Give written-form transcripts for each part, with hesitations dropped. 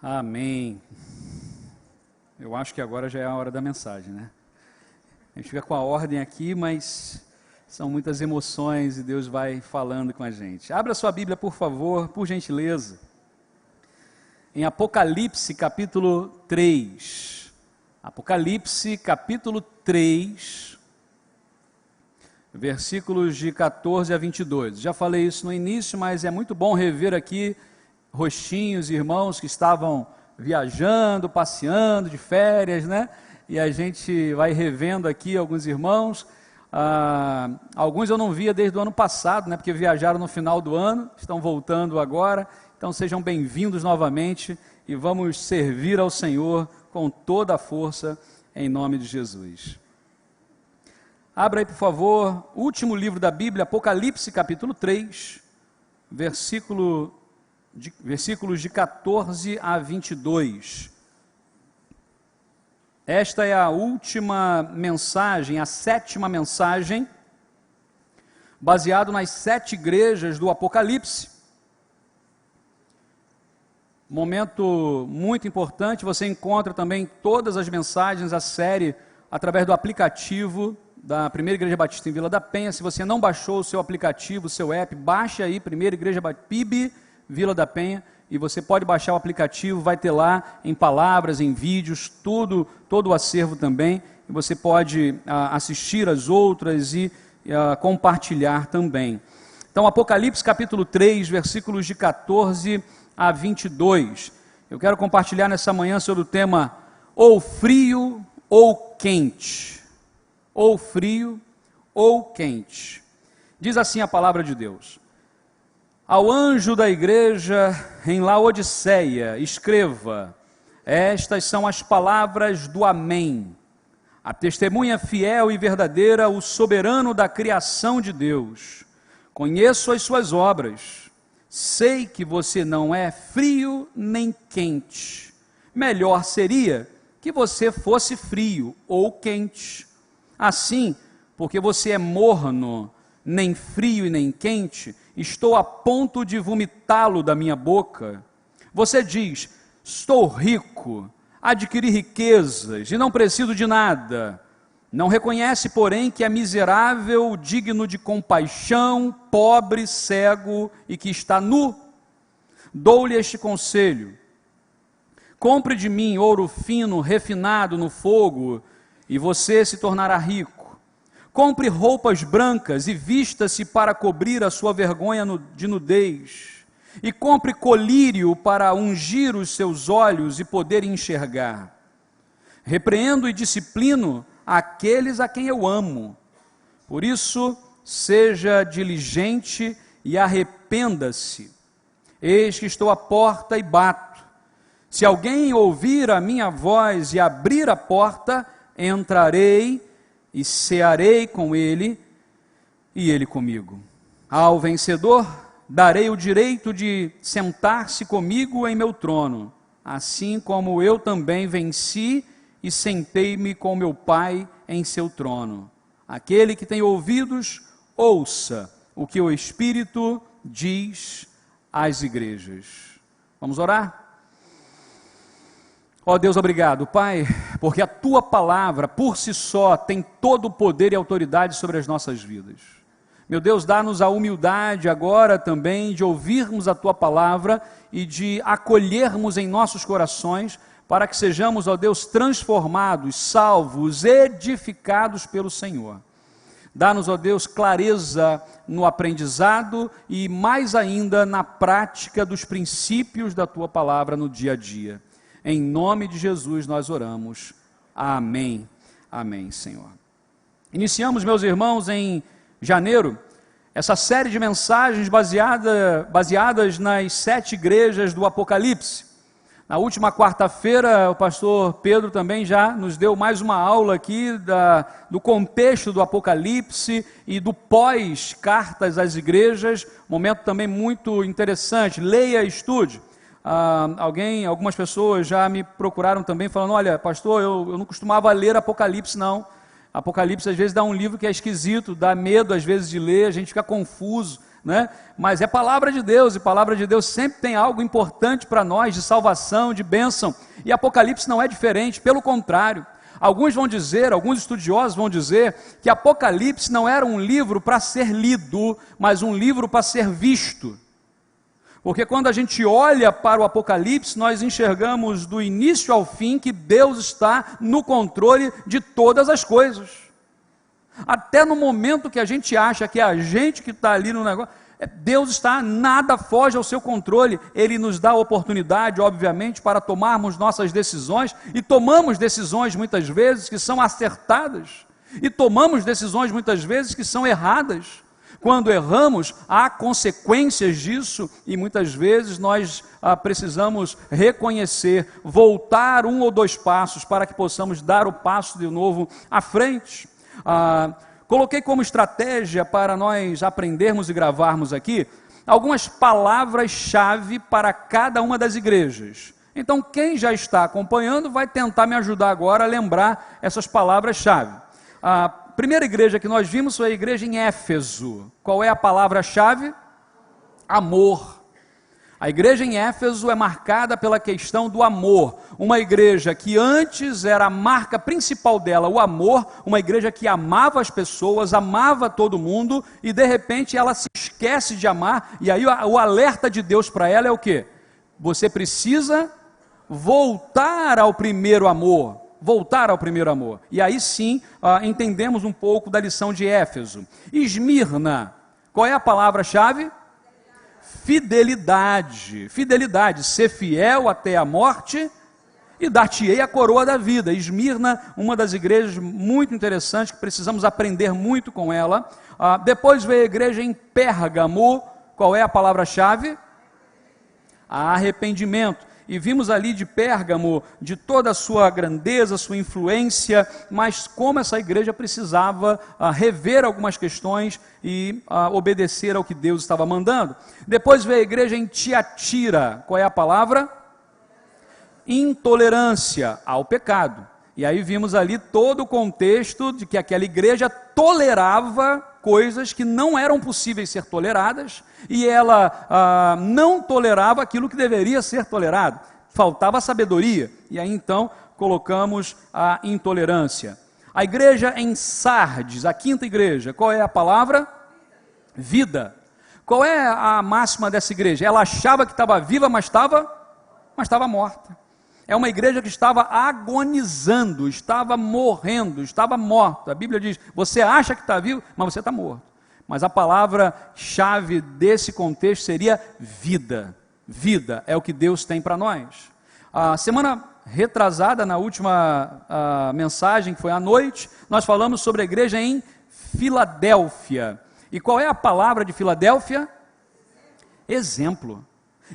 Amém. Eu acho que agora já é a hora da mensagem, né? A gente fica com a ordem aqui, mas são muitas emoções e Deus vai falando com a gente. Abra sua Bíblia, por favor, por gentileza. Em Apocalipse, capítulo 3. Apocalipse, capítulo 3, versículos de 14 a 22. Já falei isso no início, mas é muito bom rever aqui rostinhos, irmãos que estavam viajando, passeando de férias, né? E a gente vai revendo aqui alguns irmãos. Alguns eu não via desde o ano passado, né? Porque viajaram no final do ano, estão voltando agora. Então sejam bem-vindos novamente e vamos servir ao Senhor com toda a força em nome de Jesus. Abra aí, por favor, o último livro da Bíblia, Apocalipse, capítulo 3, versículos de 14 a 22. Esta é a última mensagem, a sétima mensagem, baseado nas 7 igrejas do Apocalipse. Momento muito importante, você encontra também todas as mensagens, a série, através do aplicativo da Primeira Igreja Batista em Vila da Penha. Se você não baixou o seu aplicativo, o seu app, baixe aí, Primeira Igreja PIB, Vila da Penha, e você pode baixar o aplicativo, vai ter lá em palavras, em vídeos, todo o acervo também, e você pode assistir as outras e compartilhar também. Então, Apocalipse capítulo 3, versículos de 14 a 22. Eu quero compartilhar nessa manhã sobre o tema ou frio ou quente. Ou frio ou quente. Diz assim a palavra de Deus: ao anjo da igreja em Laodiceia, escreva: estas são as palavras do Amém, a testemunha fiel e verdadeira, o soberano da criação de Deus. Conheço as suas obras, sei que você não é frio nem quente. Melhor seria que você fosse frio ou quente. Assim, porque você é morno, nem frio e nem quente, estou a ponto de vomitá-lo da minha boca. Você diz: estou rico, adquiri riquezas e não preciso de nada. Não reconhece, porém, que é miserável, digno de compaixão, pobre, cego e que está nu? Dou-lhe este conselho: compre de mim ouro fino, refinado no fogo, e você se tornará rico. Compre roupas brancas e vista-se para cobrir a sua vergonha de nudez. E compre colírio para ungir os seus olhos e poder enxergar. Repreendo e disciplino aqueles a quem eu amo. Por isso, seja diligente e arrependa-se. Eis que estou à porta e bato. Se alguém ouvir a minha voz e abrir a porta, entrarei e cearei com ele, e ele comigo. Ao vencedor, darei o direito de sentar-se comigo em meu trono, assim como eu também venci e sentei-me com meu Pai em seu trono. Aquele que tem ouvidos, ouça o que o Espírito diz às igrejas. Vamos orar? Ó Deus, obrigado, Pai, porque a Tua palavra, por si só, tem todo o poder e autoridade sobre as nossas vidas. Meu Deus, dá-nos a humildade agora também de ouvirmos a Tua palavra e de acolhermos em nossos corações, para que sejamos, ó Deus, transformados, salvos, edificados pelo Senhor. Dá-nos, ó Deus, clareza no aprendizado e mais ainda na prática dos princípios da Tua palavra no dia a dia. Em nome de Jesus nós oramos. Amém. Amém, Senhor. Iniciamos, meus irmãos, em janeiro, essa série de mensagens baseadas nas 7 igrejas do Apocalipse. Na última quarta-feira, o pastor Pedro também já nos deu mais uma aula aqui do contexto do Apocalipse e do pós-cartas às igrejas, momento também muito interessante. Leia e estude. Algumas pessoas já me procuraram também falando: olha, pastor, eu não costumava ler Apocalipse, não. Apocalipse às vezes dá um livro que é esquisito, dá medo às vezes de ler, a gente fica confuso. né? Mas é palavra de Deus, e palavra de Deus sempre tem algo importante para nós, de salvação, de bênção, e Apocalipse não é diferente, pelo contrário. Alguns estudiosos vão dizer que Apocalipse não era um livro para ser lido, mas um livro para ser visto. Porque quando a gente olha para o Apocalipse, nós enxergamos do início ao fim que Deus está no controle de todas as coisas. Até no momento que a gente acha que é a gente que está ali no negócio, Deus está, nada foge ao seu controle. Ele nos dá a oportunidade, obviamente, para tomarmos nossas decisões, e tomamos decisões muitas vezes que são acertadas, e tomamos decisões muitas vezes que são erradas. Quando erramos, há consequências disso, e muitas vezes nós precisamos reconhecer, voltar 1 ou 2 passos para que possamos dar o passo de novo à frente. Coloquei como estratégia para nós aprendermos e gravarmos aqui algumas palavras-chave para cada uma das igrejas. Então, quem já está acompanhando vai tentar me ajudar agora a lembrar essas palavras-chave. A primeira igreja que nós vimos foi a igreja em Éfeso. Qual é a palavra-chave? Amor. A igreja em Éfeso é marcada pela questão do amor. Uma igreja que antes era a marca principal dela, o amor, uma igreja que amava as pessoas, amava todo mundo, e de repente ela se esquece de amar, e aí o alerta de Deus para ela é o quê? Você precisa voltar ao primeiro amor. Voltar ao primeiro amor. E aí sim, entendemos um pouco da lição de Éfeso. Esmirna, qual é a palavra-chave? Fidelidade. Fidelidade, ser fiel até a morte, e dar-te-ei a coroa da vida. Esmirna, uma das igrejas muito interessantes, que precisamos aprender muito com ela. Depois veio a igreja em Pérgamo. Qual é a palavra-chave? Arrependimento. E vimos ali de Pérgamo, de toda a sua grandeza, sua influência, mas como essa igreja precisava rever algumas questões e obedecer ao que Deus estava mandando. Depois veio a igreja em Tiatira. Qual é a palavra? Intolerância ao pecado. E aí vimos ali todo o contexto de que aquela igreja tolerava coisas que não eram possíveis ser toleradas, e ela não tolerava aquilo que deveria ser tolerado. Faltava sabedoria, e aí então colocamos a intolerância. A igreja em Sardes, a quinta igreja, qual é a palavra? Vida. Qual é a máxima dessa igreja? Ela achava que estava viva, mas estava morta. É uma igreja que estava agonizando, estava morrendo, estava morta. A Bíblia diz, você acha que está vivo, mas você está morto. Mas a palavra-chave desse contexto seria vida. Vida é o que Deus tem para nós. A semana retrasada, na última mensagem, que foi à noite, nós falamos sobre a igreja em Filadélfia. E qual é a palavra de Filadélfia? Exemplo.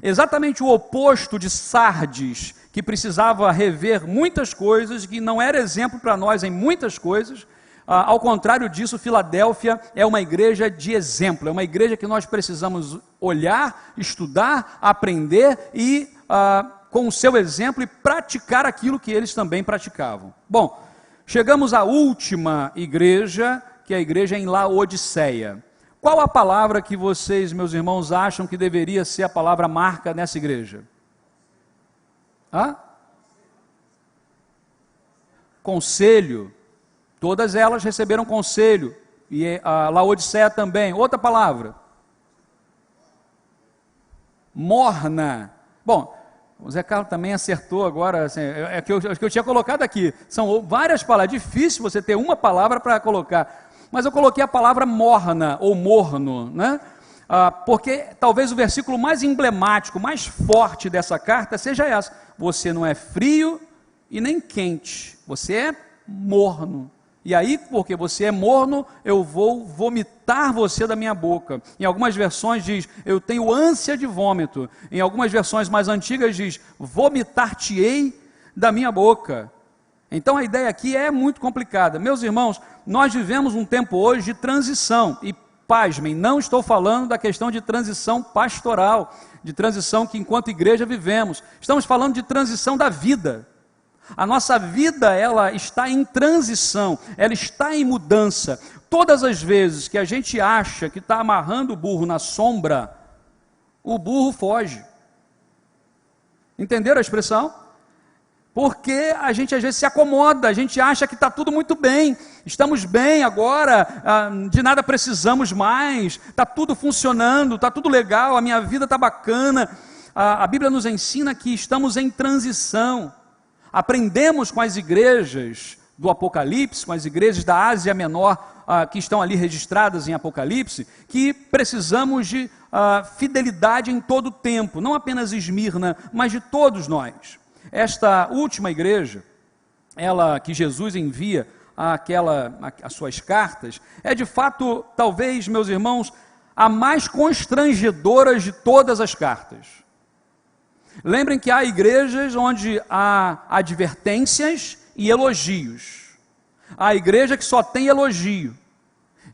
Exatamente o oposto de Sardes, que precisava rever muitas coisas, que não era exemplo para nós em muitas coisas. Ao contrário disso, Filadélfia é uma igreja de exemplo, é uma igreja que nós precisamos olhar, estudar, aprender e, com o seu exemplo, e praticar aquilo que eles também praticavam. Bom, chegamos à última igreja, que é a igreja em Laodiceia. Qual a palavra que vocês, meus irmãos, acham que deveria ser a palavra marca nessa igreja? Conselho. Todas elas receberam conselho. E a Laodiceia também. Outra palavra. Morna. Bom, o Zé Carlos também acertou agora. Assim, é que eu tinha colocado aqui. São várias palavras. Difícil você ter uma palavra para colocar. Mas eu coloquei a palavra morna ou morno, né? Porque talvez o versículo mais emblemático, mais forte dessa carta seja essa. Você não é frio e nem quente, você é morno. E aí, porque você é morno, eu vou vomitar você da minha boca. Em algumas versões diz, eu tenho ânsia de vômito. Em algumas versões mais antigas diz, vomitar-te-ei da minha boca. Então a ideia aqui é muito complicada. Meus irmãos, nós vivemos um tempo hoje de transição, e pasmem, não estou falando da questão de transição pastoral, de transição que enquanto igreja vivemos, estamos falando de transição da vida. A nossa vida, ela está em transição, ela está em mudança. todas as vezes que a gente acha que está amarrando o burro na sombra, o burro foge. Entenderam a expressão? Porque a gente às vezes se acomoda, a gente acha que está tudo muito bem, estamos bem agora, de nada precisamos mais, está tudo funcionando, está tudo legal, a minha vida está bacana. A Bíblia nos ensina que estamos em transição. Aprendemos com as igrejas do Apocalipse, com as igrejas da Ásia Menor, que estão ali registradas em Apocalipse, que precisamos de fidelidade em todo o tempo, não apenas Esmirna, mas de todos nós. Esta última igreja, ela que Jesus envia as suas cartas, é de fato, talvez, meus irmãos, a mais constrangedora de todas as cartas. Lembrem que há igrejas onde há advertências e elogios. Há igreja que só tem elogio,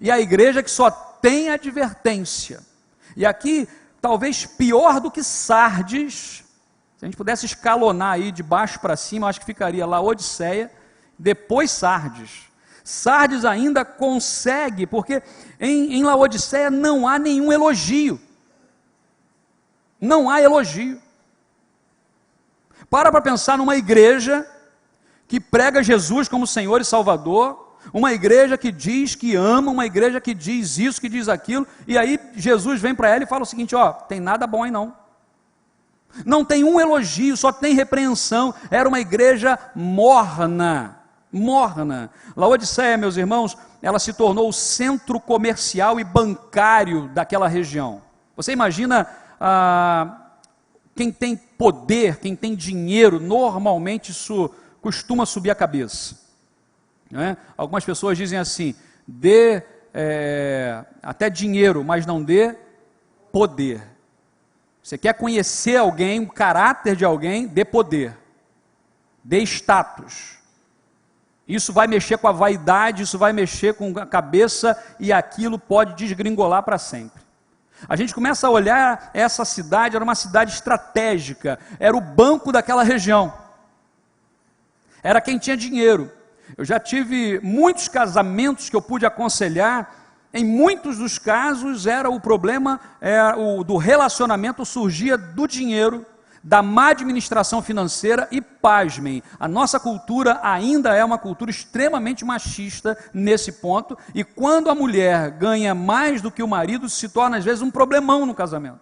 e há igreja que só tem advertência. E aqui, talvez pior do que Sardes, se a gente pudesse escalonar aí de baixo para cima, acho que ficaria Laodiceia, depois Sardes. Sardes ainda consegue, porque em Laodiceia não há nenhum elogio. Não há elogio. Para pensar numa igreja que prega Jesus como Senhor e Salvador, uma igreja que diz que ama, uma igreja que diz isso, que diz aquilo, e aí Jesus vem para ela e fala o seguinte: tem nada bom aí não. Não tem um elogio, só tem repreensão. Era uma igreja morna. Laodiceia, meus irmãos, ela se tornou o centro comercial e bancário daquela região. Você imagina, quem tem poder, quem tem dinheiro, normalmente isso costuma subir a cabeça. Não é? Algumas pessoas dizem assim: dê até dinheiro, mas não dê poder. Você quer conhecer alguém, o caráter de alguém, dê poder, dê status. Isso vai mexer com a vaidade, isso vai mexer com a cabeça, e aquilo pode desgringolar para sempre. A gente começa a olhar essa cidade, era uma cidade estratégica, era o banco daquela região, era quem tinha dinheiro. Eu já tive muitos casamentos que eu pude aconselhar. Em muitos dos casos era o problema do relacionamento surgia do dinheiro, da má administração financeira, e pasmem, a nossa cultura ainda é uma cultura extremamente machista nesse ponto, e quando a mulher ganha mais do que o marido, se torna às vezes um problemão no casamento.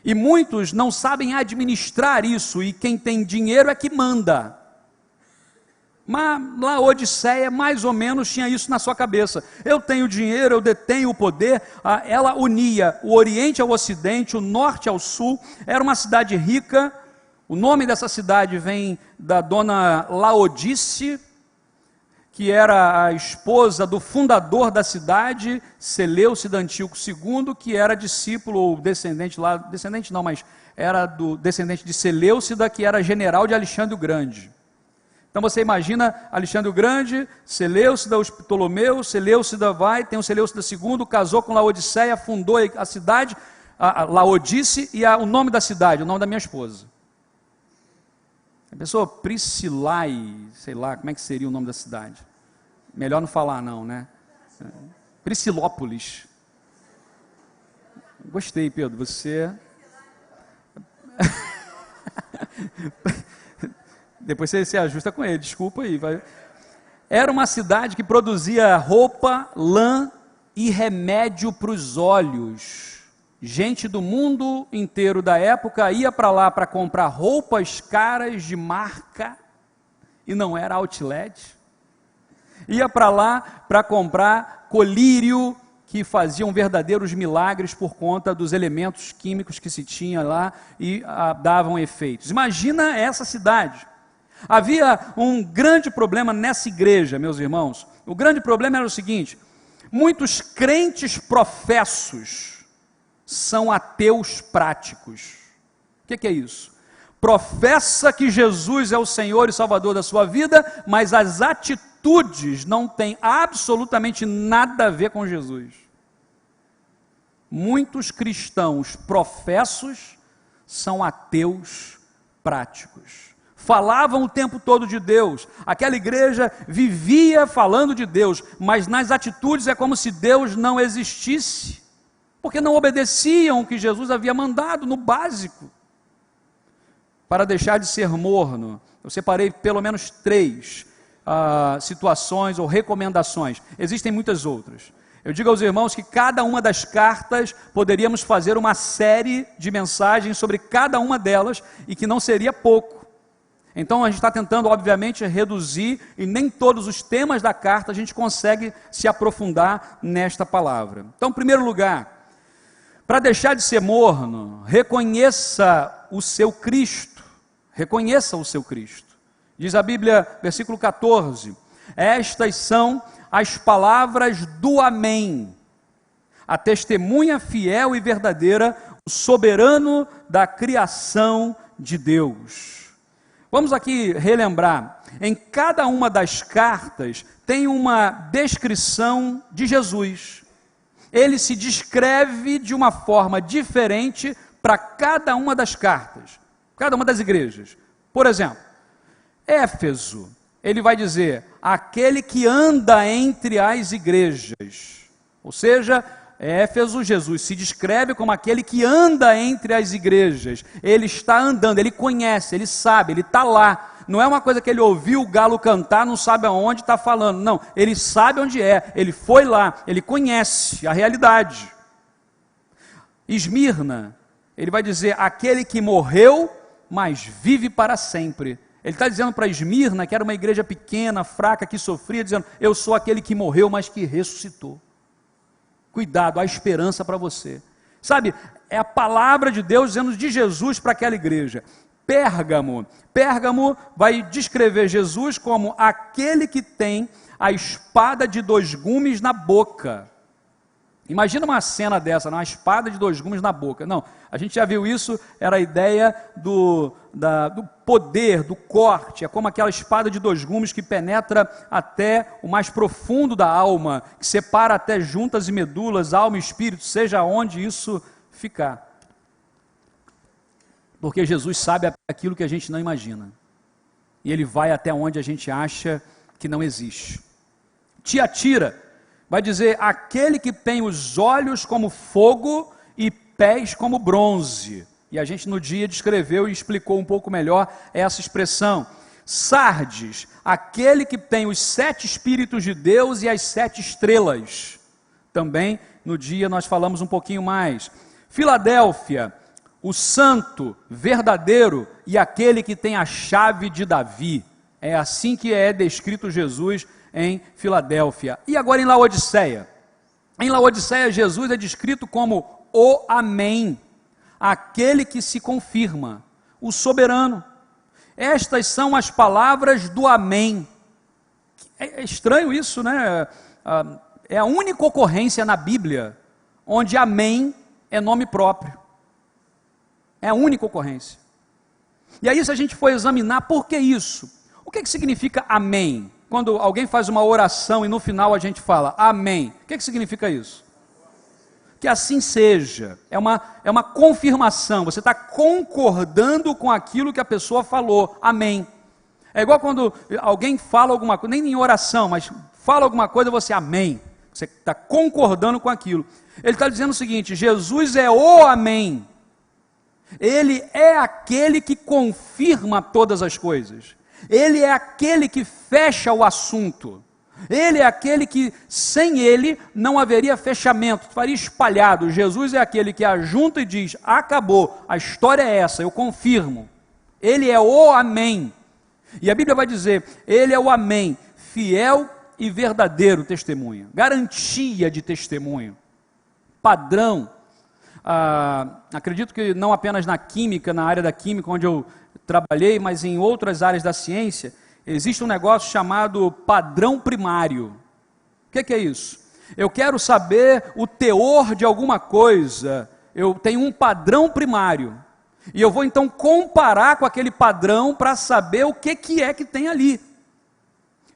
E muitos não sabem administrar isso, e quem tem dinheiro é que manda. Mas Laodiceia mais ou menos tinha isso na sua cabeça. Eu tenho dinheiro, eu detenho o poder. Ela unia o Oriente ao Ocidente, o Norte ao Sul. Era uma cidade rica. O nome dessa cidade vem da dona Laodice, que era a esposa do fundador da cidade, Seleucida Antíoco II, que era discípulo ou descendente lá, descendente não, mas era do descendente de Seleucida, que era general de Alexandre o Grande. Então você imagina Alexandre o Grande, Seleucida, os Ptolomeus, Seleucida tem o Seleucida II, casou com Laodiceia, fundou a cidade, a Laodice, e o nome da cidade, o nome da minha esposa. A pessoa Priscilai, sei lá, como é que seria o nome da cidade? Melhor não falar não, né? Priscilópolis. Gostei, Pedro, você... Depois você se ajusta com ele, desculpa aí. Era uma cidade que produzia roupa, lã e remédio para os olhos. Gente do mundo inteiro da época ia para lá para comprar roupas caras de marca, e não era outlet. Ia para lá para comprar colírio, que faziam verdadeiros milagres por conta dos elementos químicos que se tinha lá e davam efeitos. Imagina essa cidade. Havia um grande problema nessa igreja, meus irmãos. O grande problema era o seguinte: muitos crentes professos são ateus práticos. O que é isso? Professa que Jesus é o Senhor e Salvador da sua vida, mas as atitudes não têm absolutamente nada a ver com Jesus. Muitos cristãos professos são ateus práticos. falavam o tempo todo de Deus, aquela igreja vivia falando de Deus, mas nas atitudes é como se Deus não existisse, porque não obedeciam o que Jesus havia mandado no básico. Para deixar de ser morno, eu separei pelo menos 3 situações ou recomendações, existem muitas outras. Eu digo aos irmãos que cada uma das cartas, poderíamos fazer uma série de mensagens sobre cada uma delas, e que não seria pouco. Então a gente está tentando, obviamente, reduzir, e nem todos os temas da carta a gente consegue se aprofundar nesta palavra. Então, em primeiro lugar, para deixar de ser morno, reconheça o seu Cristo. Reconheça o seu Cristo. Diz a Bíblia, versículo 14, estas são as palavras do Amém, a testemunha fiel e verdadeira, o soberano da criação de Deus. Vamos aqui relembrar, em cada uma das cartas tem uma descrição de Jesus. Ele se descreve de uma forma diferente para cada uma das cartas, cada uma das igrejas. Por exemplo, Éfeso, ele vai dizer, aquele que anda entre as igrejas. Ou seja, Éfeso, Jesus se descreve como aquele que anda entre as igrejas. Ele está andando, ele conhece, ele sabe, ele está lá. Não é uma coisa que ele ouviu o galo cantar, não sabe aonde está falando. Não, ele sabe onde é, ele foi lá, ele conhece a realidade. Esmirna, ele vai dizer, aquele que morreu, mas vive para sempre. Ele está dizendo para Esmirna, que era uma igreja pequena, fraca, que sofria, dizendo, eu sou aquele que morreu, mas que ressuscitou. Cuidado, há esperança para você. Sabe, é a palavra de Deus dizendo de Jesus para aquela igreja. Pérgamo vai descrever Jesus como aquele que tem a espada de 2 gumes na boca. Imagina uma cena dessa, uma espada de 2 gumes na boca. Não, a gente já viu isso, era a ideia do poder, do corte. É como aquela espada de 2 gumes que penetra até o mais profundo da alma, que separa até juntas e medulas, alma e espírito, seja onde isso ficar. Porque Jesus sabe aquilo que a gente não imagina. E Ele vai até onde a gente acha que não existe. Tiatira vai dizer, aquele que tem os olhos como fogo e pés como bronze. E a gente no dia descreveu e explicou um pouco melhor essa expressão. Sardes, aquele que tem os 7 Espíritos de Deus e as 7 estrelas. Também no dia nós falamos um pouquinho mais. Filadélfia, o santo, verdadeiro e aquele que tem a chave de Davi. É assim que é descrito Jesus em Filadélfia. E agora em Laodiceia? Em Laodiceia, Jesus é descrito como o Amém, aquele que se confirma, o soberano. Estas são as palavras do Amém. É estranho isso, né? É a única ocorrência na Bíblia onde Amém é nome próprio. É a única ocorrência. E aí, se a gente for examinar, por que isso? O que significa Amém? Quando alguém faz uma oração e no final a gente fala Amém, o que significa isso? Que assim seja, é uma confirmação, você está concordando com aquilo que a pessoa falou, Amém. É igual quando alguém fala alguma coisa, nem em oração, mas fala alguma coisa, você Amém, você está concordando com aquilo. Ele está dizendo o seguinte, Jesus é o Amém, Ele é aquele que confirma todas as coisas. Ele é aquele que fecha o assunto. Ele é aquele que, sem Ele, não haveria fechamento, faria espalhado. Jesus é aquele que ajunta e diz, acabou, a história é essa, eu confirmo. Ele é o Amém. E a Bíblia vai dizer, Ele é o Amém, fiel e verdadeiro testemunho, garantia de testemunho, padrão. Acredito que não apenas na química, na área da química, onde eu trabalhei, mas em outras áreas da ciência, existe um negócio chamado padrão primário. O que é isso? Eu quero saber o teor de alguma coisa, eu tenho um padrão primário, e eu vou então comparar com aquele padrão para saber o que é que tem ali.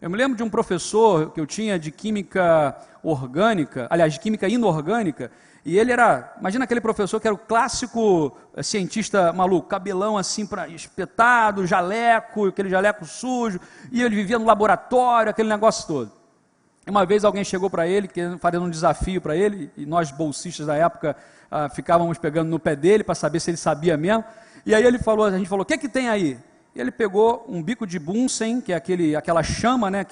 Eu me lembro de um professor que eu tinha de química orgânica, aliás, de química inorgânica, e ele era, imagina aquele professor que era o clássico cientista maluco, cabelão assim, espetado, jaleco, aquele jaleco sujo, e ele vivia no laboratório, aquele negócio todo. Uma vez alguém chegou para ele, fazendo um desafio para ele, e nós bolsistas da época ficávamos pegando no pé dele para saber se ele sabia mesmo, e aí a gente falou, o que tem aí? E ele pegou um bico de Bunsen, que é aquela chama, né,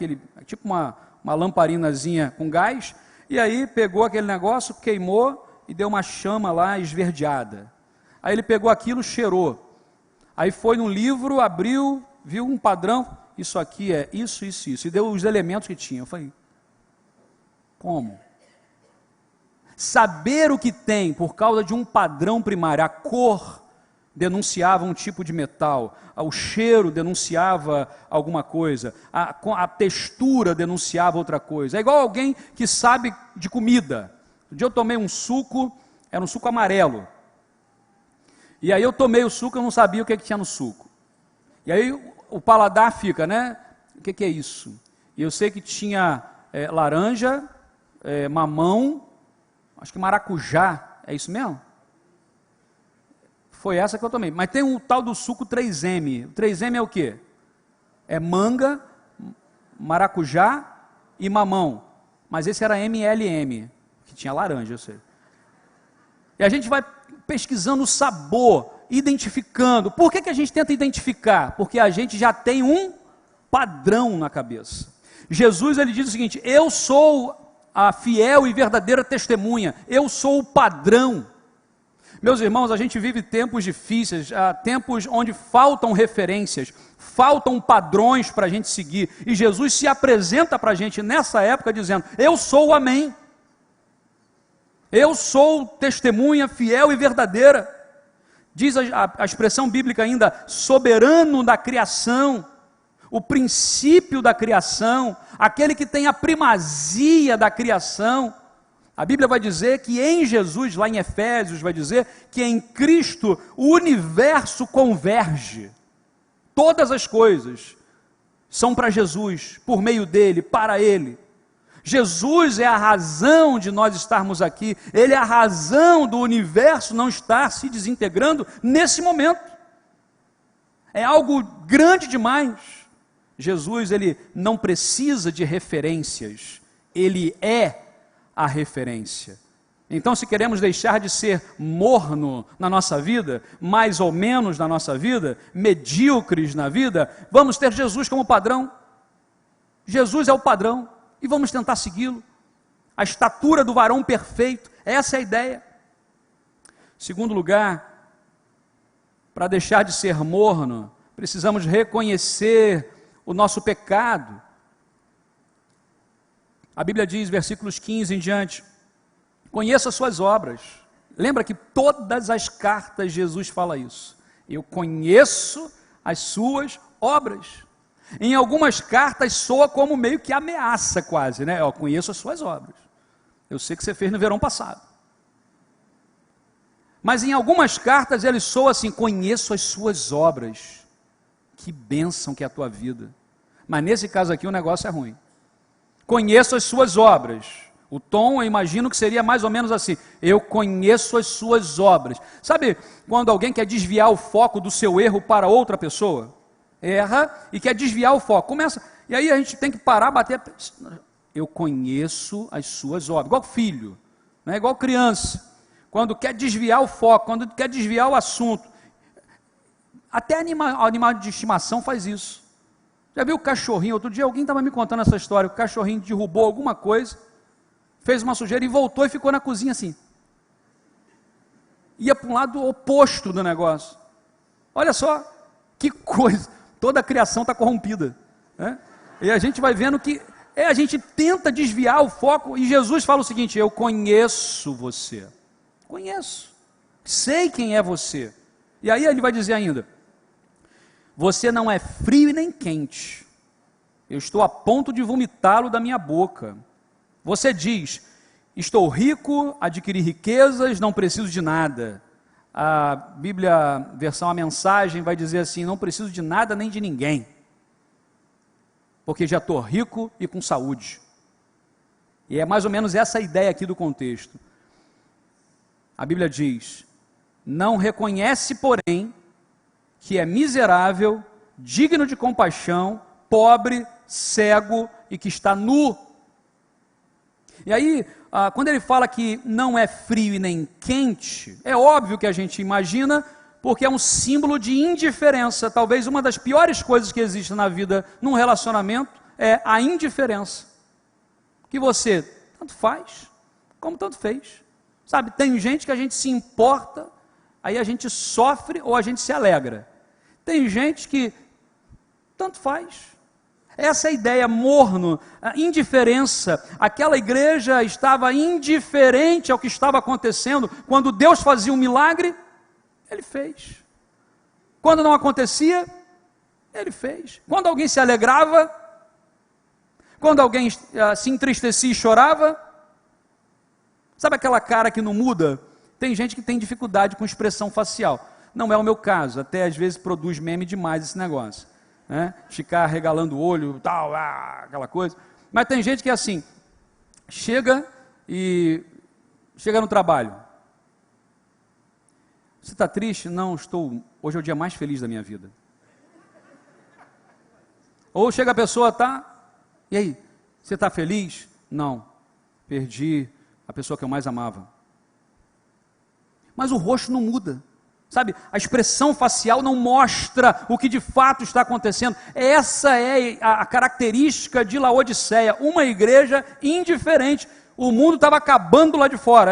tipo uma lamparinazinha com gás, e aí pegou aquele negócio, queimou e deu uma chama lá esverdeada. Aí ele pegou aquilo, cheirou. Aí foi no livro, abriu, viu um padrão, isso aqui é isso, e deu os elementos que tinha. Eu falei, como? Saber o que tem por causa de um padrão primário, a cor denunciava um tipo de metal, o cheiro denunciava alguma coisa, a textura denunciava outra coisa. É igual alguém que sabe de comida. Um dia eu tomei um suco, era um suco amarelo, e aí eu tomei o suco, eu não sabia o que tinha no suco. E aí o paladar fica, né? O que é isso? E eu sei que tinha laranja, mamão, acho que maracujá, é isso mesmo? Foi essa que eu tomei. Mas tem um tal do suco 3M. O 3M é o quê? É manga, maracujá e mamão. Mas esse era MLM, que tinha laranja, eu sei. E a gente vai pesquisando o sabor, identificando. Por que a gente tenta identificar? Porque a gente já tem um padrão na cabeça. Jesus, ele diz o seguinte, eu sou a fiel e verdadeira testemunha, eu sou o padrão. Meus irmãos, a gente vive tempos difíceis, tempos onde faltam referências, faltam padrões para a gente seguir, e Jesus se apresenta para a gente nessa época dizendo, eu sou o amém, eu sou testemunha fiel e verdadeira, diz a expressão bíblica ainda, soberano da criação, o princípio da criação, aquele que tem a primazia da criação. A Bíblia vai dizer que em Jesus, lá em Efésios, vai dizer que em Cristo o universo converge. Todas as coisas são para Jesus, por meio dele, para ele. Jesus é a razão de nós estarmos aqui. Ele é a razão do universo não estar se desintegrando nesse momento. É algo grande demais. Jesus, ele não precisa de referências. Ele é a referência. Então, se queremos deixar de ser morno na nossa vida, mais ou menos na nossa vida, medíocres na vida, vamos ter Jesus como padrão. Jesus é o padrão e vamos tentar segui-lo. A estatura do varão perfeito, essa é a ideia. Segundo lugar, para deixar de ser morno, precisamos reconhecer o nosso pecado. A Bíblia diz, versículos 15 em diante, conheça as suas obras. Lembra que todas as cartas Jesus fala isso. Eu conheço as suas obras. Em algumas cartas soa como meio que ameaça quase, né? Eu conheço as suas obras. Eu sei que você fez no verão passado. Mas em algumas cartas ele soa assim, conheço as suas obras. Que bênção que é a tua vida. Mas nesse caso aqui o negócio é ruim. Conheço as suas obras. O tom, eu imagino que seria mais ou menos assim, eu conheço as suas obras. Sabe, quando alguém quer desviar o foco do seu erro para outra pessoa? Erra e quer desviar o foco. Começa, e aí a gente tem que parar, bater. Eu conheço as suas obras. Igual filho, né? Igual criança. Quando quer desviar o foco, quando quer desviar o assunto. Até animal de estimação faz isso. Já viu o cachorrinho? Outro dia alguém estava me contando essa história. O cachorrinho derrubou alguma coisa, fez uma sujeira e voltou e ficou na cozinha assim. Ia para um lado oposto do negócio. Olha só, que coisa. Toda a criação está corrompida. Né? E a gente vai vendo que a gente tenta desviar o foco. E Jesus fala o seguinte, eu conheço você. Conheço. Sei quem é você. E aí ele vai dizer ainda, você não é frio e nem quente. Eu estou a ponto de vomitá-lo da minha boca. Você diz, estou rico, adquiri riquezas, não preciso de nada. A Bíblia, versão A Mensagem, vai dizer assim, não preciso de nada nem de ninguém. porque já estou rico e com saúde. E é mais ou menos essa a ideia aqui do contexto. A Bíblia diz: não reconhece, porém, que é miserável, digno de compaixão, pobre, cego e que está nu. E aí, quando ele fala que não é frio e nem quente, é óbvio que a gente imagina, porque é um símbolo de indiferença. Talvez uma das piores coisas que existe na vida, num relacionamento, é a indiferença. Que você tanto faz, como tanto fez. Sabe, tem gente que a gente se importa, aí a gente sofre ou a gente se alegra. Tem gente que tanto faz. Essa é a ideia, morno, a indiferença. Aquela igreja estava indiferente ao que estava acontecendo. Quando Deus fazia um milagre, Ele fez. Quando não acontecia, Ele fez. Quando alguém se alegrava, quando alguém se entristecia e chorava, sabe aquela cara que não muda? Tem gente que tem dificuldade com expressão facial. Não é o meu caso, até às vezes produz meme demais esse negócio, né? Ficar regalando o olho, tal, aquela coisa. Mas tem gente que é assim, chega no trabalho. Você está triste? Não, estou. Hoje é o dia mais feliz da minha vida. Ou chega a pessoa, e aí, você está feliz? Não, perdi a pessoa que eu mais amava. Mas o rosto não muda, sabe? A expressão facial não mostra o que de fato está acontecendo. Essa é a característica de Laodiceia, uma igreja indiferente. O mundo estava acabando lá de fora,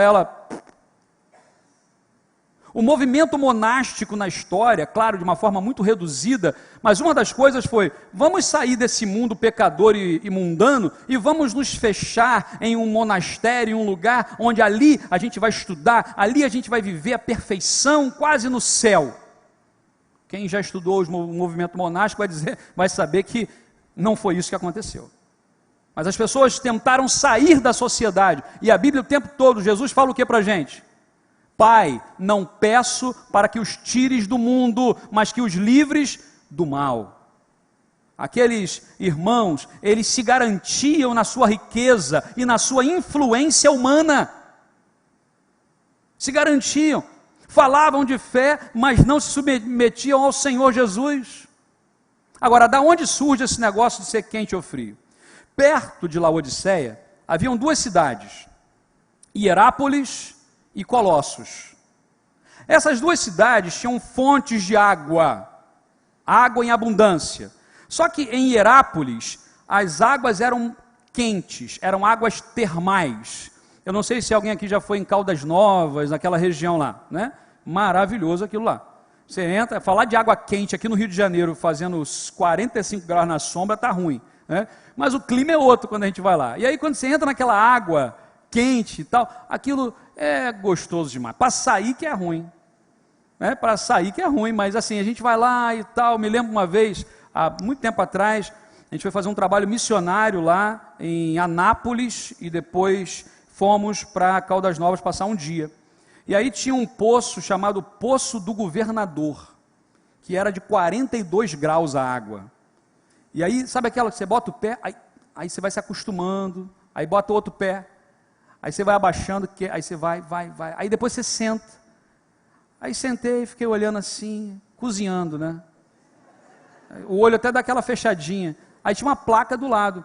O movimento monástico na história, claro, de uma forma muito reduzida, mas uma das coisas foi: vamos sair desse mundo pecador e mundano e vamos nos fechar em um monastério, em um lugar onde ali a gente vai estudar, ali a gente vai viver a perfeição quase no céu. Quem já estudou o movimento monástico vai saber que não foi isso que aconteceu. Mas as pessoas tentaram sair da sociedade, e a Bíblia o tempo todo, Jesus fala o que para a gente? Pai, não peço para que os tires do mundo, mas que os livres do mal. Aqueles irmãos, eles se garantiam na sua riqueza e na sua influência humana. Se garantiam. Falavam de fé, mas não se submetiam ao Senhor Jesus. Agora, da onde surge esse negócio de ser quente ou frio? Perto de Laodiceia, haviam duas cidades, Hierápolis e Colossos. Essas duas cidades tinham fontes de água em abundância. Só que em Hierápolis, as águas eram quentes, eram águas termais. Eu não sei se alguém aqui já foi em Caldas Novas, naquela região lá, né? Maravilhoso aquilo lá. Você entra, falar de água quente aqui no Rio de Janeiro, fazendo 45 graus na sombra, está ruim, né? Mas o clima é outro quando a gente vai lá. E aí quando você entra naquela água quente e tal, aquilo é gostoso demais. Para sair que é ruim, né? Para sair que é ruim, mas assim, a gente vai lá e tal. Me lembro uma vez, há muito tempo atrás, a gente foi fazer um trabalho missionário lá em Anápolis e depois fomos para Caldas Novas passar um dia. E aí tinha um poço chamado Poço do Governador, que era de 42 graus a água. E aí, sabe aquela que você bota o pé, aí você vai se acostumando, aí bota outro pé, aí você vai abaixando, aí você vai, aí depois você senta. Aí sentei, fiquei olhando assim, cozinhando, né? O olho até dá aquela fechadinha. Aí tinha uma placa do lado,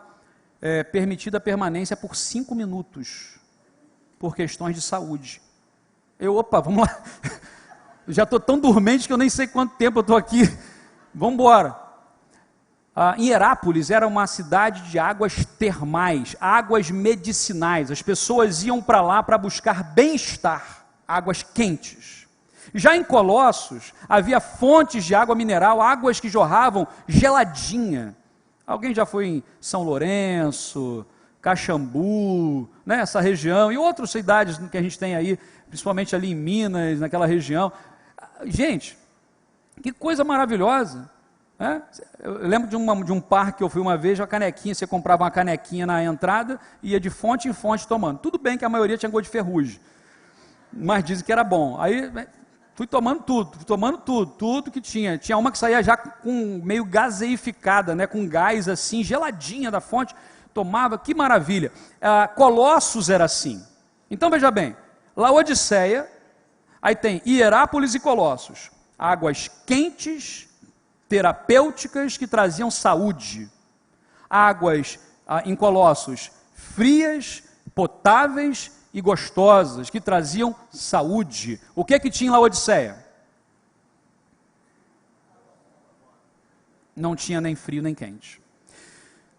permitida a permanência por 5 minutos, por questões de saúde. Opa, vamos lá. Já estou tão dormente que eu nem sei quanto tempo eu estou aqui. Vamos embora. Em Hierápolis era uma cidade de águas termais, águas medicinais. As pessoas iam para lá para buscar bem-estar, águas quentes. Já em Colossos, havia fontes de água mineral, águas que jorravam geladinha. Alguém já foi em São Lourenço, Caxambu, né, essa região, e outras cidades que a gente tem aí, principalmente ali em Minas, naquela região. Gente, que coisa maravilhosa, né? Eu lembro de um parque que eu fui uma vez, uma canequinha, você comprava uma canequinha na entrada e ia de fonte em fonte tomando. Tudo bem que a maioria tinha gosto de ferrugem, mas dizem que era bom. Aí Fui tomando tudo que tinha. Tinha uma que saía já com meio gaseificada, né, com gás assim, geladinha da fonte, tomava, que maravilha. Colossos era assim. Então veja bem, Laodiceia, aí tem Hierápolis e Colossos, águas quentes, terapêuticas que traziam saúde. Águas em Colossos, frias, potáveis e gostosas, que traziam saúde. O que tinha em Laodiceia? Não tinha nem frio nem quente.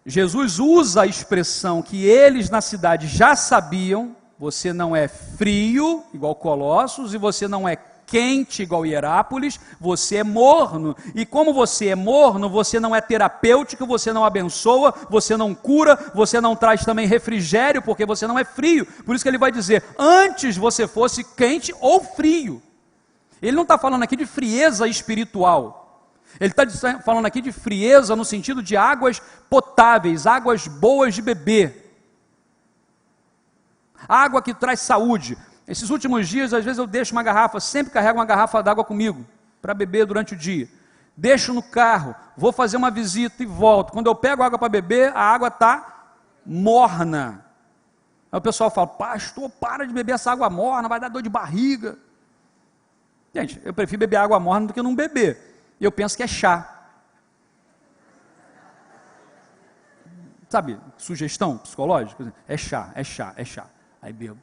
Jesus usa a expressão que eles na cidade já sabiam: você não é frio, igual Colossos, e você não é quente, igual Hierápolis, você é morno. E como você é morno, você não é terapêutico, você não abençoa, você não cura, você não traz também refrigério, porque você não é frio. Por isso que ele vai dizer: antes você fosse quente ou frio. Ele não está falando aqui de frieza espiritual. Ele está falando aqui de frieza no sentido de águas potáveis, águas boas de beber. Água que traz saúde. Esses últimos dias, às vezes eu deixo uma garrafa, sempre carrego uma garrafa d'água comigo, para beber durante o dia. Deixo no carro, vou fazer uma visita e volto. Quando eu pego água para beber, a água está morna. Aí o pessoal fala: pastor, para de beber essa água morna, vai dar dor de barriga. Gente, eu prefiro beber água morna do que não beber. E eu penso que é chá. Sabe, sugestão psicológica? É chá. Aí bebo.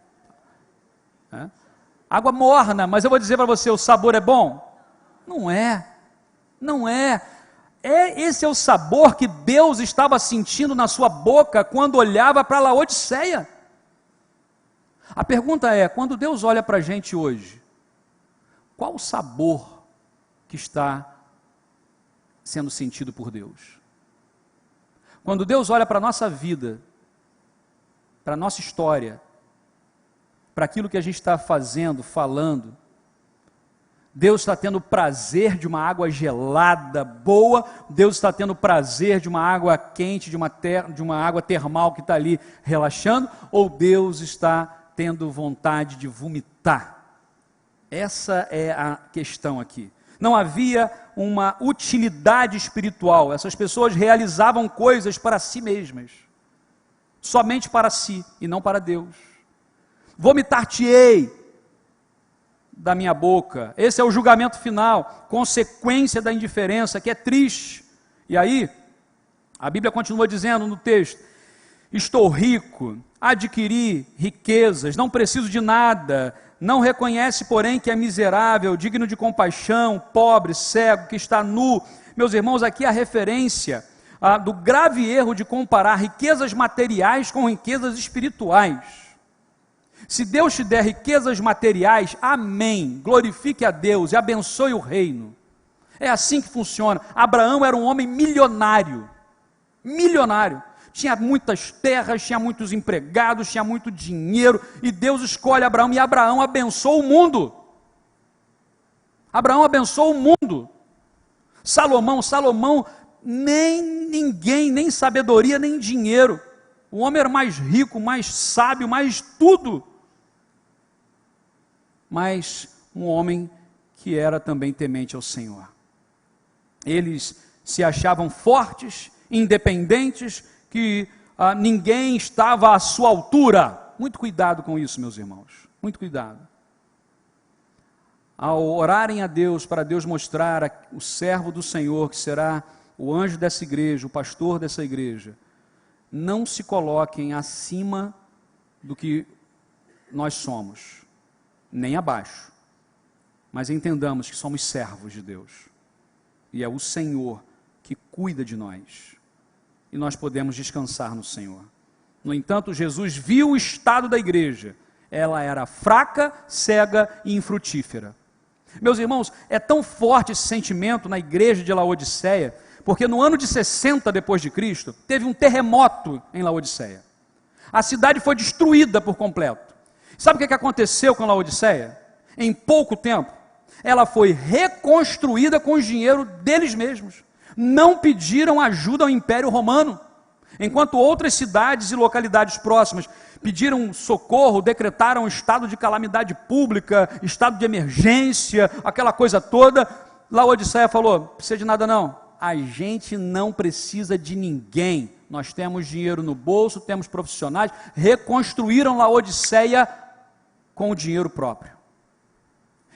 Água morna, mas eu vou dizer para você, o sabor é bom? Não é. Esse é o sabor que Deus estava sentindo na sua boca quando olhava para Laodiceia. A pergunta é: quando Deus olha para a gente hoje, qual o sabor que está sendo sentido por Deus? Quando Deus olha para a nossa vida, para a nossa história, para aquilo que a gente está fazendo, falando, Deus está tendo prazer de uma água gelada, boa. Deus está tendo prazer de uma água quente, de uma água termal que está ali relaxando, ou Deus está tendo vontade de vomitar? Essa é a questão aqui. Não havia uma utilidade espiritual. Essas pessoas realizavam coisas para si mesmas, somente para si e não para Deus. Vomitar-te-ei da minha boca. Esse é o julgamento final, consequência da indiferença, que é triste. E aí, a Bíblia continua dizendo no texto: estou rico, adquiri riquezas, não preciso de nada, não reconhece, porém, que é miserável, digno de compaixão, pobre, cego, que está nu. Meus irmãos, aqui a referência do grave erro de comparar riquezas materiais com riquezas espirituais. Se Deus te der riquezas materiais, amém, glorifique a Deus e abençoe o reino. É assim que funciona. Abraão era um homem milionário, tinha muitas terras, tinha muitos empregados, tinha muito dinheiro, e Deus escolhe Abraão, e Abraão abençoou o mundo. Salomão, nem ninguém, nem sabedoria, nem dinheiro. O homem era mais rico, mais sábio, mais tudo. Mas um homem que era também temente ao Senhor. Eles se achavam fortes, independentes, que ninguém estava à sua altura. Muito cuidado com isso, meus irmãos, muito cuidado. Ao orarem a Deus, para Deus mostrar o servo do Senhor, que será o anjo dessa igreja, o pastor dessa igreja, não se coloquem acima do que nós somos, nem abaixo, mas entendamos que somos servos de Deus, e é o Senhor que cuida de nós, e nós podemos descansar no Senhor. No entanto, Jesus viu o estado da igreja: ela era fraca, cega e infrutífera. Meus irmãos, é tão forte esse sentimento na igreja de Laodiceia, porque no ano de 60 depois de Cristo, teve um terremoto em Laodiceia. A cidade foi destruída por completo. Sabe o que aconteceu com Laodiceia? Em pouco tempo, ela foi reconstruída com o dinheiro deles mesmos. Não pediram ajuda ao Império Romano, enquanto outras cidades e localidades próximas pediram socorro, decretaram estado de calamidade pública, estado de emergência, aquela coisa toda. Laodiceia falou: não precisa de nada não, a gente não precisa de ninguém, nós temos dinheiro no bolso, temos profissionais. Reconstruíram Laodiceia com o dinheiro próprio.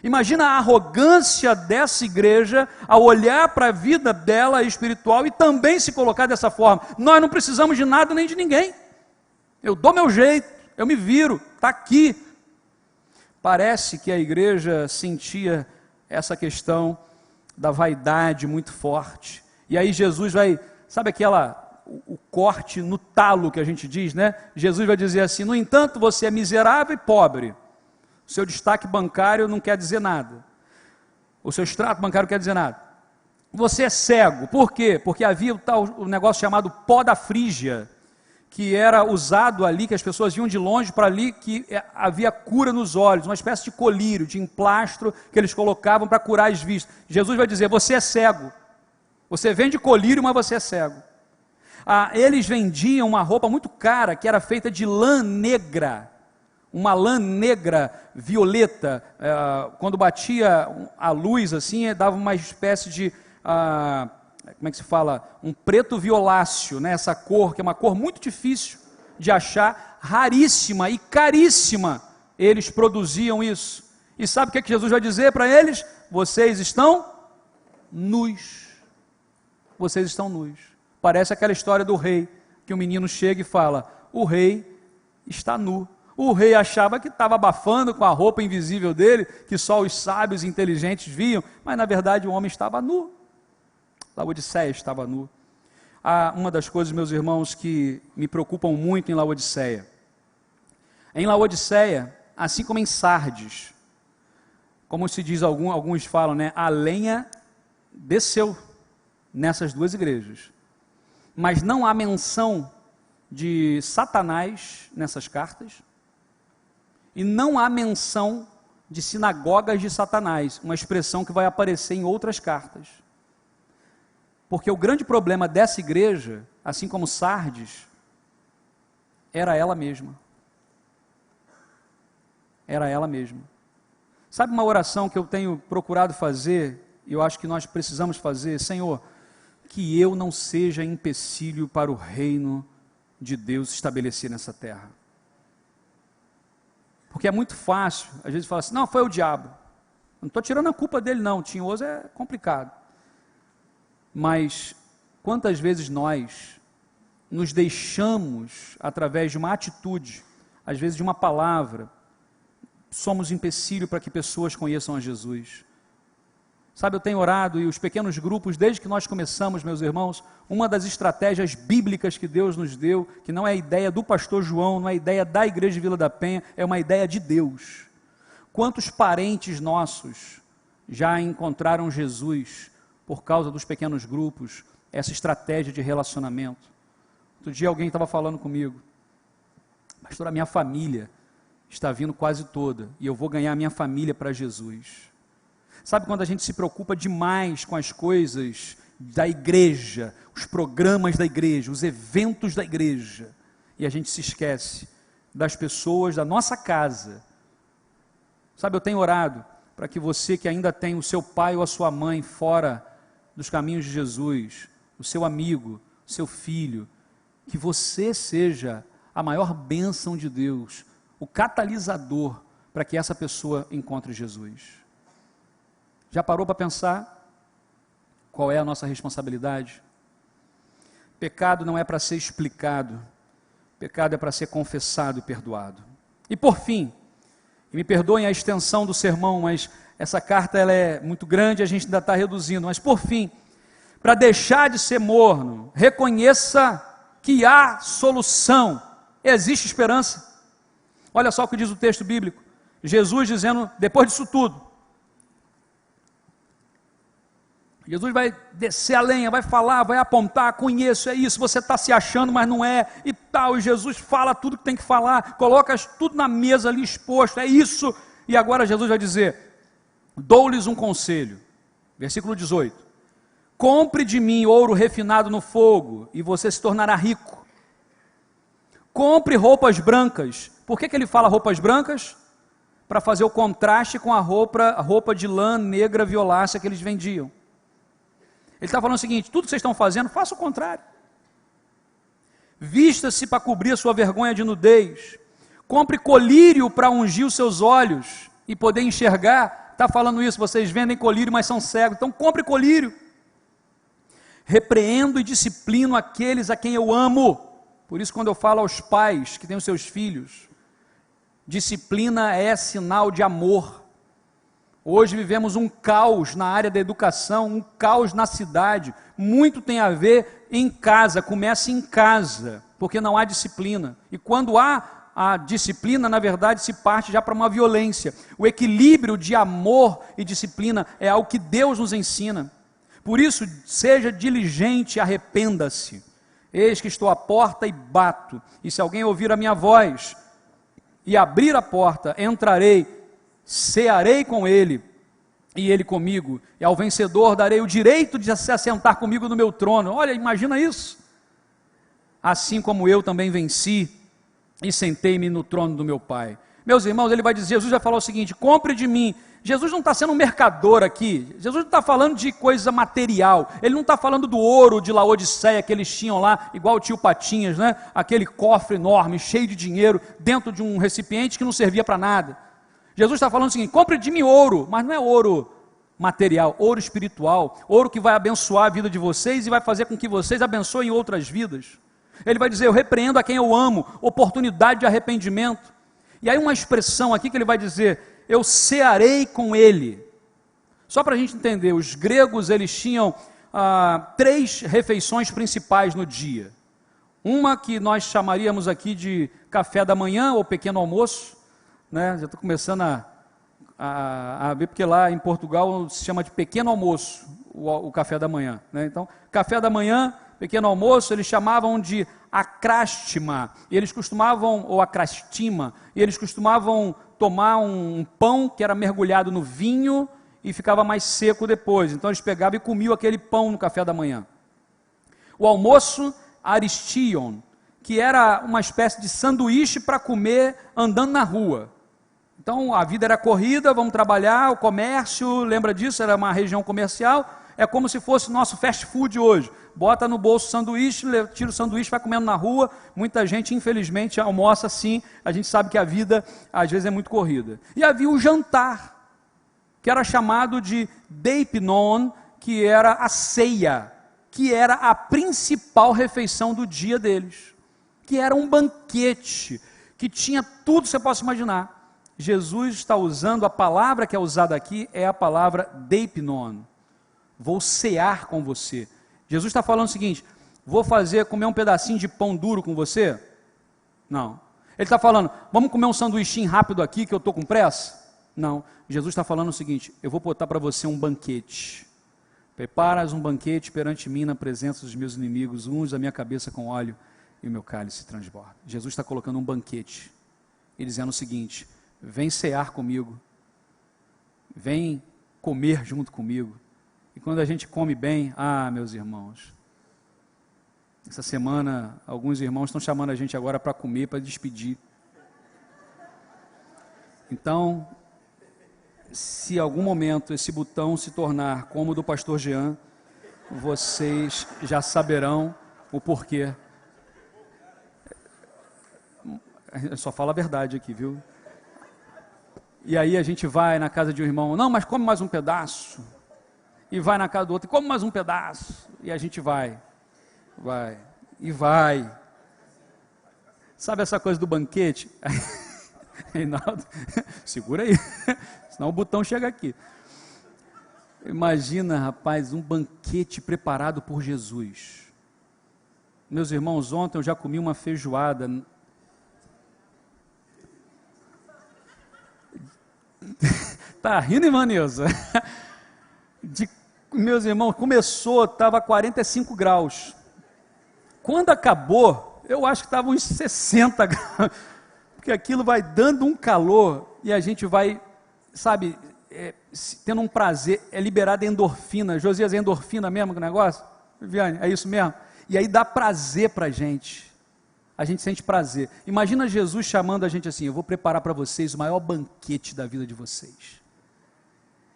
Imagina a arrogância dessa igreja ao olhar para a vida dela espiritual e também se colocar dessa forma: nós não precisamos de nada nem de ninguém, eu dou meu jeito, eu me viro, está aqui. Parece que a igreja sentia essa questão da vaidade muito forte, e aí Jesus vai, sabe o corte no talo que a gente diz, né? Jesus vai dizer assim: no entanto, você é miserável e pobre, o seu destaque bancário não quer dizer nada, o seu extrato bancário não quer dizer nada, você é cego. Por quê? Porque havia o negócio chamado pó da Frígia, que era usado ali, que as pessoas iam de longe para ali, que havia cura nos olhos, uma espécie de colírio, de emplastro que eles colocavam para curar as vistas. Jesus vai dizer: você é cego, você vende colírio, mas você é cego. Eles vendiam uma roupa muito cara, que era feita de lã negra, uma lã negra violeta, quando batia a luz assim, dava uma espécie de, como é que se fala, um preto violáceo, né? Essa cor, que é uma cor muito difícil de achar, raríssima e caríssima. Eles produziam isso, e sabe o que Jesus vai dizer para eles? Vocês estão nus, vocês estão nus. Parece aquela história do rei, que o menino chega e fala: o rei está nu. O rei achava que estava abafando com a roupa invisível dele, que só os sábios e inteligentes viam, mas na verdade o homem estava nu. Laodiceia estava nu. Uma das coisas, meus irmãos, que me preocupam muito em Laodiceia. Em Laodiceia, assim como em Sardes, como se diz, alguns falam, né, a lenha desceu nessas duas igrejas, mas não há menção de Satanás nessas cartas, e não há menção de sinagogas de Satanás, uma expressão que vai aparecer em outras cartas. Porque o grande problema dessa igreja, assim como Sardes, era ela mesma. Era ela mesma. Sabe uma oração que eu tenho procurado fazer, e eu acho que nós precisamos fazer? Senhor, que eu não seja empecilho para o reino de Deus se estabelecer nessa terra. Porque é muito fácil, às vezes fala assim: não, foi o diabo. Não estou tirando a culpa dele não, tinhoso é complicado. Mas quantas vezes nós nos deixamos, através de uma atitude, às vezes de uma palavra, somos empecilho para que pessoas conheçam a Jesus. Sabe, eu tenho orado, e os pequenos grupos, desde que nós começamos, meus irmãos, uma das estratégias bíblicas que Deus nos deu, que não é a ideia do pastor João, não é a ideia da igreja de Vila da Penha, é uma ideia de Deus. Quantos parentes nossos já encontraram Jesus por causa dos pequenos grupos, essa estratégia de relacionamento? Outro dia alguém estava falando comigo: pastor, a minha família está vindo quase toda, e eu vou ganhar a minha família para Jesus. Sabe quando a gente se preocupa demais com as coisas da igreja, os programas da igreja, os eventos da igreja, e a gente se esquece das pessoas da nossa casa? Sabe, eu tenho orado para que você que ainda tem o seu pai ou a sua mãe fora dos caminhos de Jesus, o seu amigo, o seu filho, que você seja a maior bênção de Deus, o catalisador para que essa pessoa encontre Jesus. Já parou para pensar qual é a nossa responsabilidade? Pecado não é para ser explicado, pecado é para ser confessado e perdoado. E por fim, e me perdoem a extensão do sermão, mas essa carta ela é muito grande, a gente ainda está reduzindo, mas por fim, para deixar de ser morno, reconheça que há solução, existe esperança. Olha só o que diz o texto bíblico, Jesus dizendo, depois disso tudo, Jesus vai descer a lenha, vai falar, vai apontar: conheço, é isso, você está se achando, mas não é, e tal. E Jesus fala tudo que tem que falar, coloca tudo na mesa ali exposto, é isso. E agora Jesus vai dizer: dou-lhes um conselho, versículo 18: compre de mim ouro refinado no fogo, e você se tornará rico. Compre roupas brancas. Por que ele fala roupas brancas? Para fazer o contraste com a roupa de lã negra violácea que eles vendiam. Ele está falando o seguinte: tudo que vocês estão fazendo, faça o contrário. Vista-se para cobrir a sua vergonha de nudez. Compre colírio para ungir os seus olhos e poder enxergar. Está falando isso, vocês vendem colírio, mas são cegos. Então compre colírio. Repreendo e disciplino aqueles a quem eu amo. Por isso, quando eu falo aos pais que têm os seus filhos, disciplina é sinal de amor. Hoje vivemos um caos na área da educação, um caos na cidade. Muito tem a ver em casa, começa em casa, porque não há disciplina. E quando há a disciplina, na verdade, se parte já para uma violência. O equilíbrio de amor e disciplina é algo que Deus nos ensina. Por isso, seja diligente, arrependa-se. Eis que estou à porta e bato, e se alguém ouvir a minha voz e abrir a porta, entrarei, cearei com ele e ele comigo, e ao vencedor darei o direito de se assentar comigo no meu trono. Olha, imagina isso. Assim como eu também venci e sentei-me no trono do meu Pai. Meus irmãos, ele vai dizer, Jesus vai falar o seguinte: compre de mim. Jesus não está sendo um mercador aqui, Jesus não está falando de coisa material, ele não está falando do ouro de Laodiceia que eles tinham lá, igual o tio Patinhas, né? Aquele cofre enorme, cheio de dinheiro, dentro de um recipiente que não servia para nada. Jesus está falando o seguinte: compre de mim ouro, mas não é ouro material, ouro espiritual, ouro que vai abençoar a vida de vocês e vai fazer com que vocês abençoem outras vidas. Ele vai dizer: eu repreendo a quem eu amo, oportunidade de arrependimento. E aí uma expressão aqui que ele vai dizer: eu cearei com ele. Só para a gente entender, os gregos eles tinham 3 refeições principais no dia. Uma que nós chamaríamos aqui de café da manhã ou pequeno almoço, né? Já estou começando a ver, porque lá em Portugal se chama de pequeno almoço o café da manhã, né? Então, café da manhã, pequeno almoço, eles chamavam de acrástima, e eles costumavam, ou acrastima, e eles costumavam tomar um pão que era mergulhado no vinho e ficava mais seco depois. Então eles pegavam e comiam aquele pão no café da manhã. O almoço, aristion, que era uma espécie de sanduíche para comer andando na rua. Então a vida era corrida, vamos trabalhar, o comércio, lembra disso? Era uma região comercial, é como se fosse nosso fast food hoje. Bota no bolso o sanduíche, tira o sanduíche, vai comendo na rua. Muita gente, infelizmente, almoça assim. A gente sabe que a vida, às vezes, é muito corrida. E havia o jantar, que era chamado de deipinon, que era a ceia, que era a principal refeição do dia deles, que era um banquete, que tinha tudo que você possa imaginar. Jesus está usando, a palavra que é usada aqui é a palavra deipinon. Vou cear com você. Jesus está falando o seguinte: vou comer um pedacinho de pão duro com você? Não. Ele está falando: vamos comer um sanduichinho rápido aqui que eu estou com pressa? Não. Jesus está falando o seguinte: eu vou botar para você um banquete. Preparas um banquete perante mim na presença dos meus inimigos, unge a minha cabeça com óleo e o meu cálice transborda. Jesus está colocando um banquete e dizendo o seguinte: vem cear comigo, vem comer junto comigo. E quando a gente come bem, meus irmãos, essa semana alguns irmãos estão chamando a gente agora para comer, para despedir. Então, se em algum momento esse botão se tornar como o do pastor Jean, vocês já saberão o porquê. Eu só falo a verdade aqui, viu? E aí a gente vai na casa de um irmão: não, mas come mais um pedaço. E vai na casa do outro, come mais um pedaço, e a gente vai, e vai. Sabe essa coisa do banquete? Reinaldo, segura aí, senão o botão chega aqui. Imagina, rapaz, um banquete preparado por Jesus. Meus irmãos, ontem eu já comi uma feijoada. Tá rindo, irmã Neuza? Meus irmãos, começou, estava 45 graus. Quando acabou, eu acho que estava uns 60 graus. Porque aquilo vai dando um calor e a gente vai, sabe, tendo um prazer, é liberada endorfina. Josias, é endorfina mesmo que o negócio? Viviane, é isso mesmo? E aí dá prazer para a gente. a gente sente prazer. Imagina Jesus chamando a gente assim: eu vou preparar para vocês o maior banquete da vida de vocês.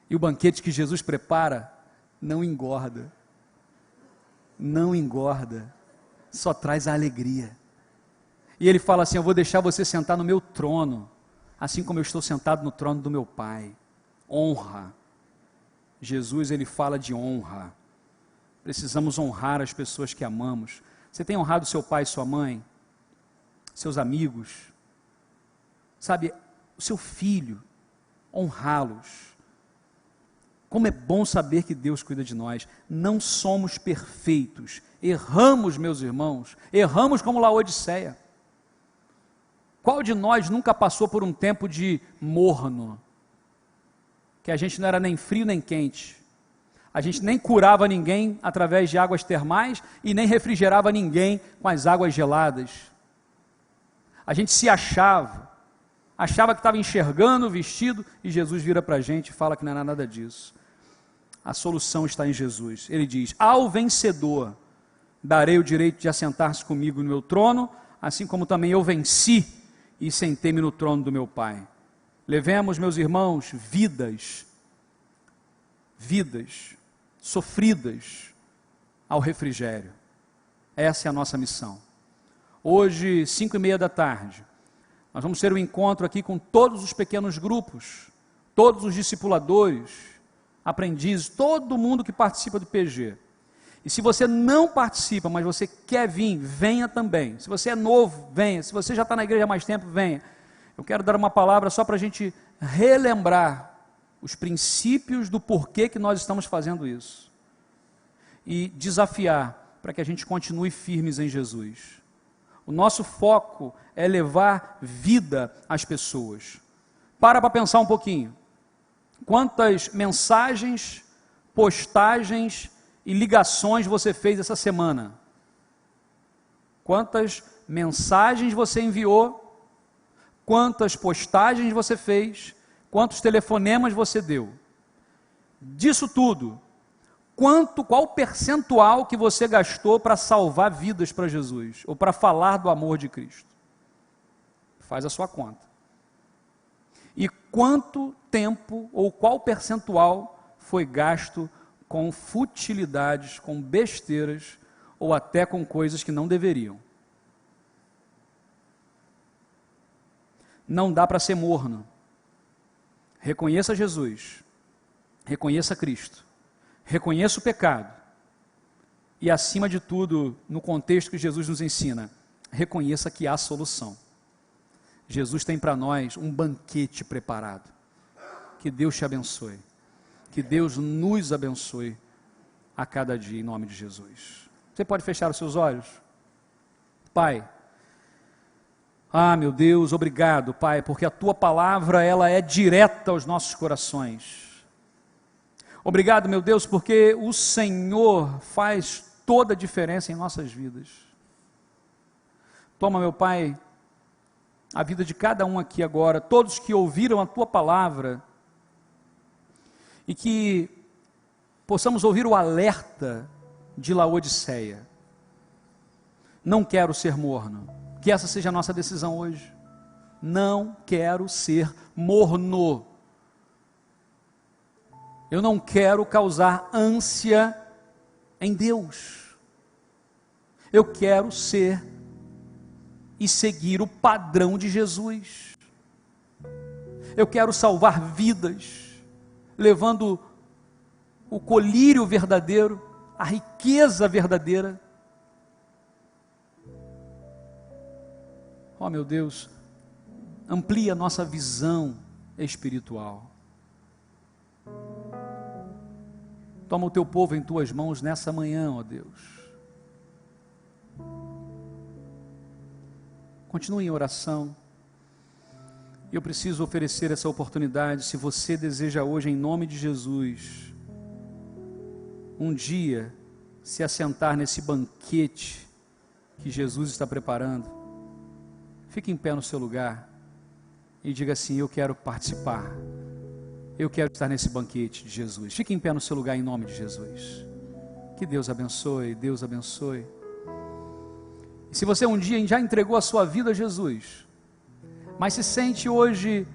E o banquete que Jesus prepara não engorda. Não engorda. Só traz a alegria. E ele fala assim: eu vou deixar você sentar no meu trono, assim como eu estou sentado no trono do meu Pai. Honra. Jesus, ele fala de honra. Precisamos honrar as pessoas que amamos. Você tem honrado seu pai e sua mãe? Seus amigos? Sabe, o seu filho? Honrá-los. Como é bom saber que Deus cuida de nós. Não somos perfeitos. Erramos, meus irmãos. Erramos como Laodiceia. Qual de nós nunca passou por um tempo de morno? Que a gente não era nem frio nem quente. A gente nem curava ninguém através de águas termais e nem refrigerava ninguém com as águas geladas. A gente se achava que estava enxergando o vestido, e Jesus vira para a gente e fala que não era nada disso. A solução está em Jesus. Ele diz: ao vencedor darei o direito de assentar-se comigo no meu trono, assim como também eu venci e sentei-me no trono do meu Pai. Levemos, meus irmãos, vidas sofridas ao refrigério. Essa é a nossa missão. Hoje, 5:30 da tarde, nós vamos ter um encontro aqui com todos os pequenos grupos, todos os discipuladores, aprendizes, todo mundo que participa do PG. E se você não participa, mas você quer vir, venha também. Se você é novo, venha. Se você já está na igreja há mais tempo, venha. Eu quero dar uma palavra só para a gente relembrar os princípios do porquê que nós estamos fazendo isso. E desafiar para que a gente continue firmes em Jesus. O nosso foco é levar vida às pessoas. Para pensar um pouquinho. Quantas mensagens, postagens e ligações você fez essa semana? Quantas mensagens você enviou? Quantas postagens você fez? Quantos telefonemas você deu? Disso tudo, qual percentual que você gastou para salvar vidas para Jesus? Ou para falar do amor de Cristo? Faz a sua conta. E quanto tempo, ou qual percentual foi gasto com futilidades, com besteiras, ou até com coisas que não deveriam? Não dá para ser morno. Reconheça Jesus, reconheça Cristo, reconheça o pecado e, acima de tudo, no contexto que Jesus nos ensina, reconheça que há solução. Jesus tem para nós um banquete preparado. Que Deus te abençoe, que Deus nos abençoe a cada dia, em nome de Jesus. Você pode fechar os seus olhos? Pai, meu Deus, obrigado, Pai, porque a Tua palavra, ela é direta aos nossos corações. Obrigado, meu Deus, porque o Senhor faz toda a diferença em nossas vidas. Toma, meu Pai, a vida de cada um aqui agora, todos que ouviram a Tua palavra, e que possamos ouvir o alerta de Laodiceia. Não quero ser morno. Que essa seja a nossa decisão hoje. Não quero ser morno. Eu não quero causar ânsia em Deus. Eu quero ser e seguir o padrão de Jesus. Eu quero salvar vidas, levando o colírio verdadeiro, a riqueza verdadeira. Meu Deus, amplia a nossa visão espiritual. Toma o teu povo em tuas mãos nessa manhã, Deus. Continue em oração. Eu preciso oferecer essa oportunidade. Se você deseja hoje, em nome de Jesus, um dia se assentar nesse banquete que Jesus está preparando, fique em pé no seu lugar e diga assim: eu quero participar, eu quero estar nesse banquete de Jesus. Fique em pé no seu lugar em nome de Jesus. Que Deus abençoe, Deus abençoe. E se você um dia já entregou a sua vida a Jesus, mas se sente hoje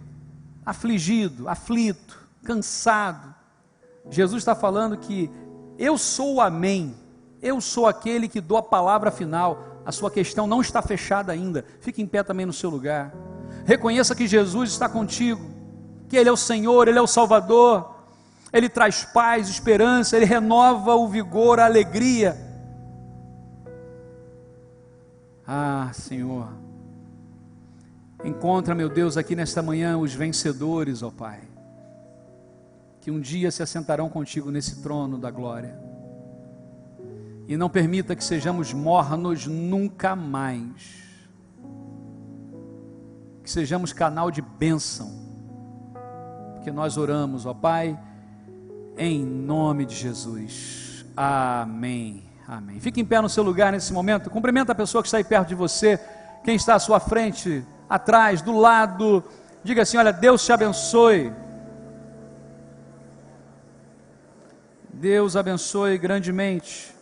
afligido, aflito, cansado, Jesus está falando que eu sou o amém, eu sou aquele que dou a palavra final. A sua questão não está fechada ainda. Fique em pé também no seu lugar. Reconheça que Jesus está contigo, que Ele é o Senhor, Ele é o Salvador, Ele traz paz, esperança, Ele renova o vigor, a alegria. Ah, Senhor, encontra, meu Deus, aqui nesta manhã os vencedores, ó Pai, que um dia se assentarão contigo nesse trono da glória. E não permita que sejamos mornos nunca mais. Que sejamos canal de bênção. Porque nós oramos, ó Pai, em nome de Jesus. Amém. Amém. Fique em pé no seu lugar nesse momento. Cumprimenta a pessoa que está aí perto de você. Quem está à sua frente, atrás, do lado. Diga assim: olha, Deus te abençoe. Deus abençoe grandemente.